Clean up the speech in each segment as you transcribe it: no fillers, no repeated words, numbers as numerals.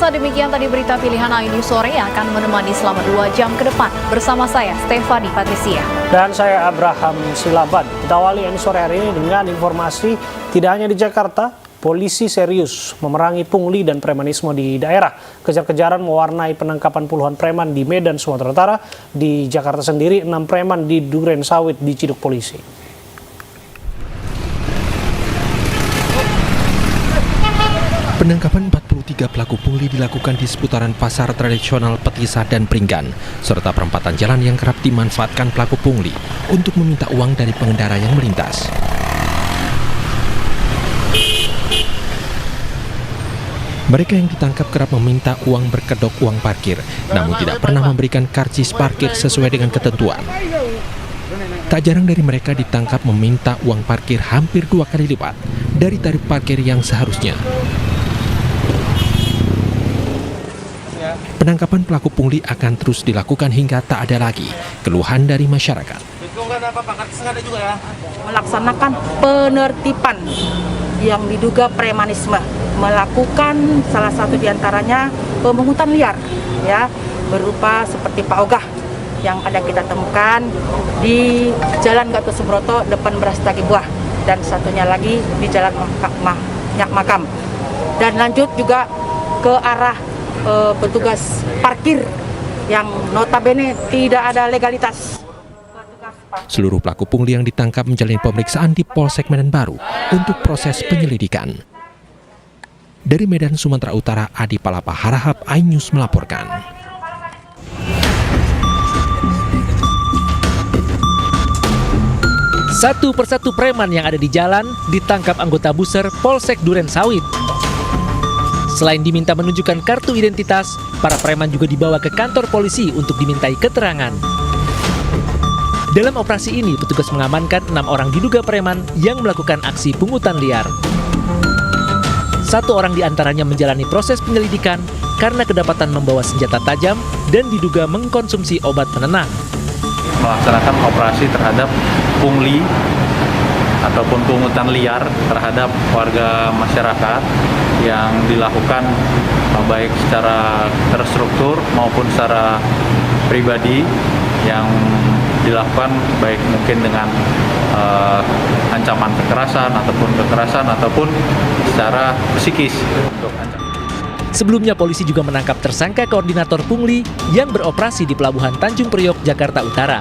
Pemirsa, demikian tadi berita pilihan iNews sore yang akan menemani selama 2 jam ke depan. Bersama saya, Stefani Patricia. Dan saya, Abraham Silaban. Kita awali iNews sore hari ini dengan informasi tidak hanya di Jakarta, polisi serius memerangi pungli dan premanisme di daerah. Kejar-kejaran mewarnai penangkapan puluhan preman di Medan, Sumatera Utara. Di Jakarta sendiri, 6 preman di Duren Sawit diciduk polisi. Penangkapan 43 pelaku pungli dilakukan di seputaran pasar tradisional Petisah dan Pringgan, serta perempatan jalan yang kerap dimanfaatkan pelaku pungli untuk meminta uang dari pengendara yang melintas. Mereka yang ditangkap kerap meminta uang berkedok uang parkir, namun tidak pernah memberikan karcis parkir sesuai dengan ketentuan. Tak jarang dari mereka ditangkap meminta uang parkir hampir 2 kali lipat dari tarif parkir yang seharusnya. Penangkapan pelaku pungli akan terus dilakukan hingga tak ada lagi keluhan dari masyarakat. Melaksanakan penertiban yang diduga premanisme, melakukan salah satu diantaranya pemungutan liar, ya, berupa seperti Pak Ogah yang ada kita temukan di Jalan Gatot Subroto depan Beras Tagi Buah, dan satunya lagi di Jalan Makam. Dan lanjut juga ke arah petugas parkir yang notabene tidak ada legalitas. Seluruh pelaku pungli yang ditangkap menjalani pemeriksaan di Polsek Medan Baru untuk proses penyelidikan. Dari Medan, Sumatera Utara, Adi Palapa Harahap, iNews melaporkan. Satu persatu preman yang ada di jalan ditangkap anggota Buser Polsek Duren Sawit. Selain diminta menunjukkan kartu identitas, para preman juga dibawa ke kantor polisi untuk dimintai keterangan. Dalam operasi ini, petugas mengamankan 6 orang diduga preman yang melakukan aksi pungutan liar. 1 orang diantaranya menjalani proses penyelidikan karena kedapatan membawa senjata tajam dan diduga mengkonsumsi obat penenang. Melaksanakan operasi terhadap pungli ataupun pungutan liar terhadap warga masyarakat yang dilakukan baik secara terstruktur maupun secara pribadi, yang dilakukan baik mungkin dengan ancaman kekerasan ataupun secara psikis. Sebelumnya polisi juga menangkap tersangka koordinator pungli yang beroperasi di Pelabuhan Tanjung Priok, Jakarta Utara.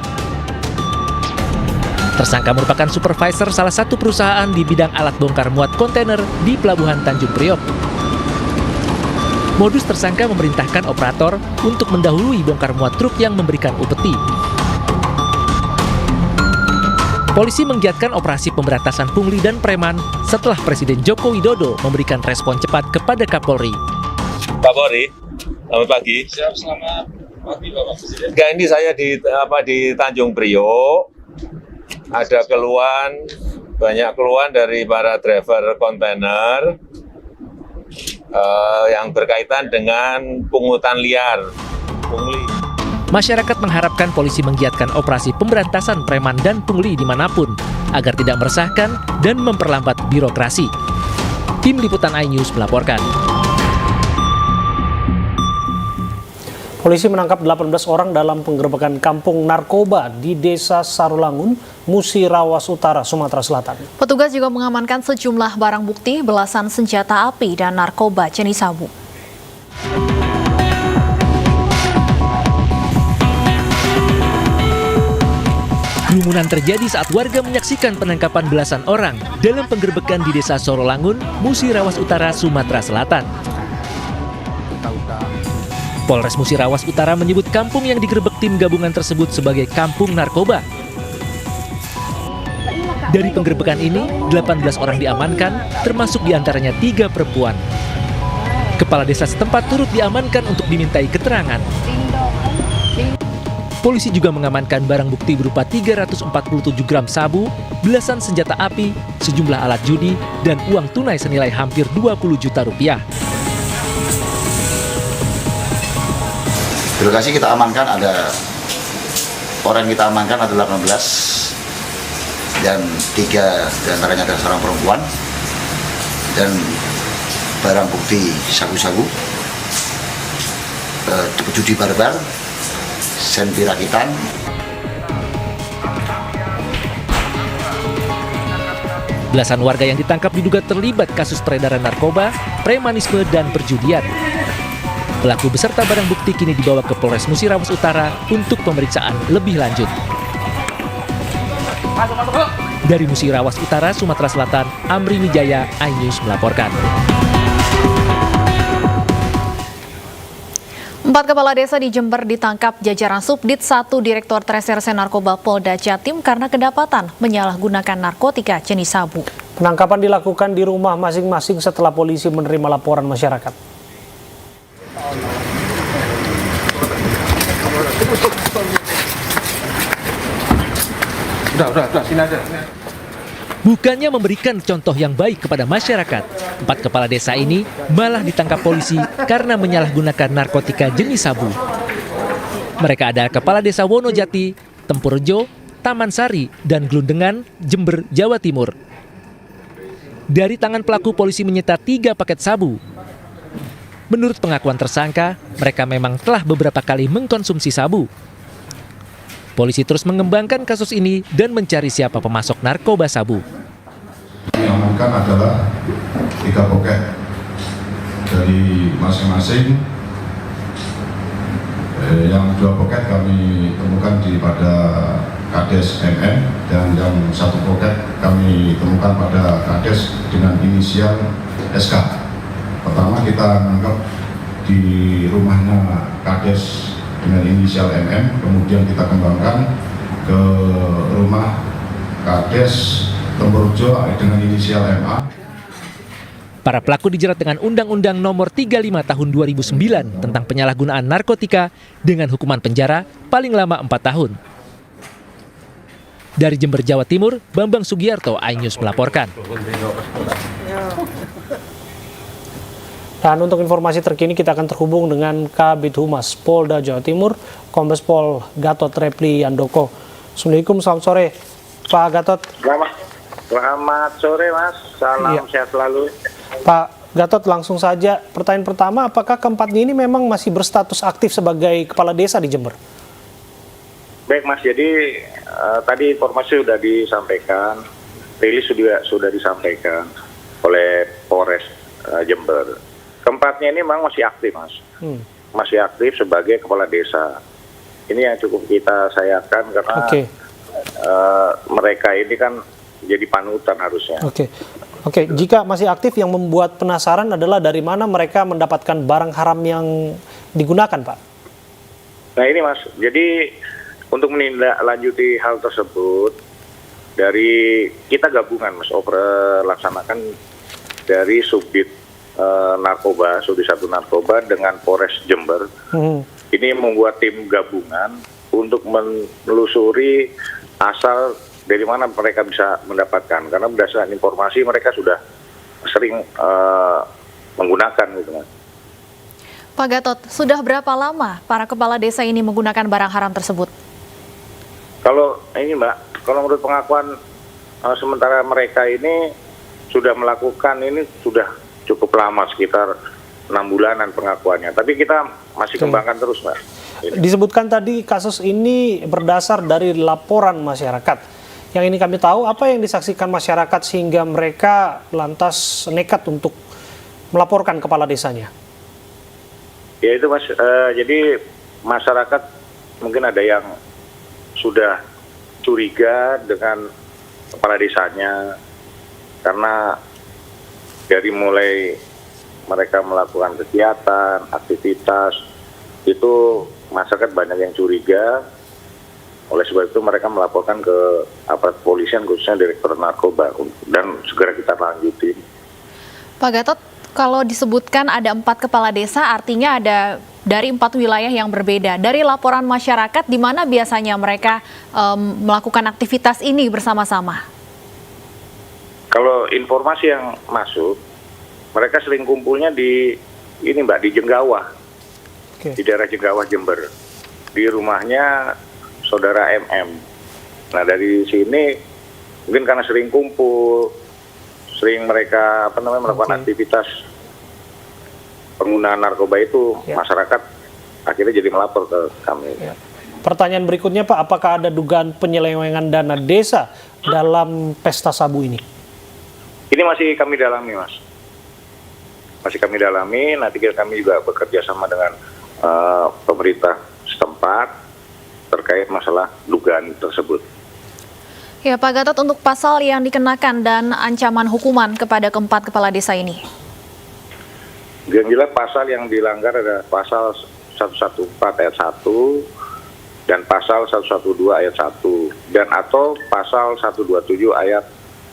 Tersangka merupakan supervisor salah satu perusahaan di bidang alat bongkar muat kontainer di Pelabuhan Tanjung Priok. Modus tersangka memerintahkan operator untuk mendahului bongkar muat truk yang memberikan upeti. Polisi menggiatkan operasi pemberantasan pungli dan preman setelah Presiden Joko Widodo memberikan respon cepat kepada Kapolri. Pak Polri, selamat pagi. Siap, selamat pagi Bapak Presiden. Enggak, ini saya di Tanjung Priok. Ada banyak keluhan dari para driver kontainer yang berkaitan dengan pungutan liar, pungli. Masyarakat mengharapkan polisi menggiatkan operasi pemberantasan preman dan pungli dimanapun agar tidak meresahkan dan memperlambat birokrasi. Tim Liputan iNews melaporkan. Polisi menangkap 18 orang dalam penggerebekan kampung narkoba di Desa Sarulangun, Musirawas Utara, Sumatera Selatan. Petugas juga mengamankan sejumlah barang bukti, belasan senjata api dan narkoba jenis sabu. Kerumunan terjadi saat warga menyaksikan penangkapan belasan orang dalam penggerebekan di Desa Sarulangun, Musirawas Utara, Sumatera Selatan. Polres Musirawas Utara menyebut kampung yang digerebek tim gabungan tersebut sebagai kampung narkoba. Dari penggerebekan ini, 18 orang diamankan, termasuk diantaranya 3 perempuan. Kepala desa setempat turut diamankan untuk dimintai keterangan. Polisi juga mengamankan barang bukti berupa 347 gram sabu, belasan senjata api, sejumlah alat judi, dan uang tunai senilai hampir 20 juta rupiah. Di lokasi kita amankan ada 18 dan 3 diantaranya adalah seorang perempuan, dan barang bukti sabu-sabu judi barbar, senpi rakitan. Belasan warga yang ditangkap diduga terlibat kasus peredaran narkoba, premanisme, dan perjudian. Pelaku beserta barang bukti kini dibawa ke Polres Musirawas Utara untuk pemeriksaan lebih lanjut. Dari Musirawas Utara, Sumatera Selatan, Amri Wijaya, iNews melaporkan. 4 kepala desa di Jember ditangkap jajaran Subdit 1 Direktur Reserse Narkoba Polda Jatim karena kedapatan menyalahgunakan narkotika jenis sabu. Penangkapan dilakukan di rumah masing-masing setelah polisi menerima laporan masyarakat. Udah, sini aja. Bukannya memberikan contoh yang baik kepada masyarakat, 4 kepala desa ini malah ditangkap polisi karena menyalahgunakan narkotika jenis sabu. Mereka adalah Kepala Desa Wonojati, Tempurjo, Taman Sari, dan Glundengan, Jember, Jawa Timur. Dari tangan pelaku, polisi menyita 3 paket sabu. Menurut pengakuan tersangka, mereka memang telah beberapa kali mengkonsumsi sabu. Polisi terus mengembangkan kasus ini dan mencari siapa pemasok narkoba sabu. Yang diamankan adalah 3 poket dari masing-masing. Yang 2 poket kami temukan pada Kades MM dan yang 1 poket kami temukan pada Kades dengan inisial SK. Pertama kita menangkap di rumahnya Kades dengan inisial MM, kemudian kita kembangkan ke rumah Kades Tempurjo dengan inisial MA. Para pelaku dijerat dengan Undang-Undang Nomor 35 Tahun 2009 tentang penyalahgunaan narkotika dengan hukuman penjara paling lama 4 tahun. Dari Jember, Jawa Timur, Bambang Sugiarto, iNews melaporkan. Dan untuk informasi terkini kita akan terhubung dengan Kabid Humas Polda Jawa Timur, Kombes Pol Gatot Repli Andoko. Assalamualaikum, selamat sore Pak Gatot. Selamat sore Mas, salam sehat selalu. Pak Gatot, langsung saja pertanyaan pertama, apakah keempatnya ini memang masih berstatus aktif sebagai kepala desa di Jember? Baik Mas, jadi tadi informasi sudah disampaikan, rilis sudah disampaikan oleh Polres Jember. Keempatnya ini memang masih aktif Mas, masih aktif sebagai kepala desa. Ini yang cukup kita sayangkan karena mereka ini kan jadi panutan harusnya. Oke. Jika masih aktif, yang membuat penasaran adalah dari mana mereka mendapatkan barang haram yang digunakan, Pak? Nah ini Mas, jadi untuk menindaklanjuti hal tersebut, dari kita gabungan Mas, laksanakan dari Subdit Narkoba, Subdit 1 Narkoba dengan Polres Jember. Ini membuat tim gabungan untuk menelusuri asal dari mana mereka bisa mendapatkan, karena berdasarkan informasi mereka sudah sering menggunakan gitu Mas. Pak Gatot, sudah berapa lama para kepala desa ini menggunakan barang haram tersebut? Kalau ini Mbak, kalau menurut pengakuan sementara mereka ini sudah melakukan ini sudah cukup lama, sekitar 6 bulanan pengakuannya. Tapi kita masih kembangkan terus Mbak. Disebutkan tadi kasus ini berdasar dari laporan masyarakat. Yang ini kami tahu, apa yang disaksikan masyarakat sehingga mereka lantas nekat untuk melaporkan kepala desanya? Ya itu Mas, jadi masyarakat mungkin ada yang sudah curiga dengan kepala desanya karena dari mulai mereka melakukan kegiatan, aktivitas, itu masyarakat banyak yang curiga. Oleh sebab itu mereka melaporkan ke aparat kepolisian, khususnya Direktur Narkoba, dan segera kita lanjuti. Pak Gatot, kalau disebutkan ada 4 kepala desa, artinya ada dari 4 wilayah yang berbeda. Dari laporan masyarakat, di mana biasanya mereka melakukan aktivitas ini bersama-sama? Kalau informasi yang masuk, mereka sering kumpulnya di ini Mbak, di Jenggawah, di daerah Jenggawah Jember, di rumahnya saudara MM. Nah dari sini mungkin karena sering kumpul, sering mereka melakukan aktivitas penggunaan narkoba itu, masyarakat akhirnya jadi melapor ke kami. Ya. Pertanyaan berikutnya Pak, apakah ada dugaan penyelewengan dana desa dalam pesta sabu ini? Ini masih kami dalami, Mas. Masih kami dalami, nanti kami juga bekerja sama dengan pemerintah setempat terkait masalah dugaan tersebut. Ya Pak Gatot, untuk pasal yang dikenakan dan ancaman hukuman kepada keempat kepala desa ini? Yang jelas pasal yang dilanggar adalah pasal 114 ayat 1 dan pasal 112 ayat 1 dan atau pasal 127 ayat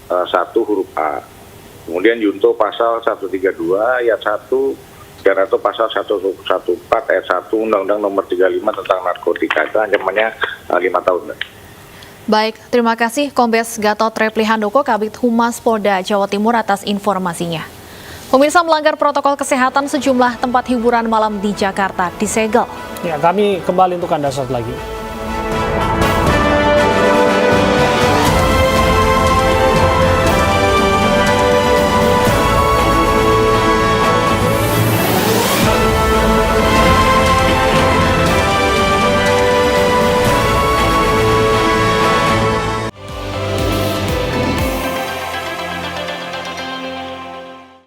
1 huruf A. Kemudian junto pasal 132 ayat 1 dan atau pasal 114 ayat 1 Undang-Undang Nomor 35 tentang narkotika, itu ancamannya 5 tahun. Baik, terima kasih Kombes Gatot Repli Handoko, Kabid Humas Polda Jawa Timur atas informasinya. Pemirsa, melanggar protokol kesehatan sejumlah tempat hiburan malam di Jakarta disegel. Ya, kami kembali untuk Anda saat lagi.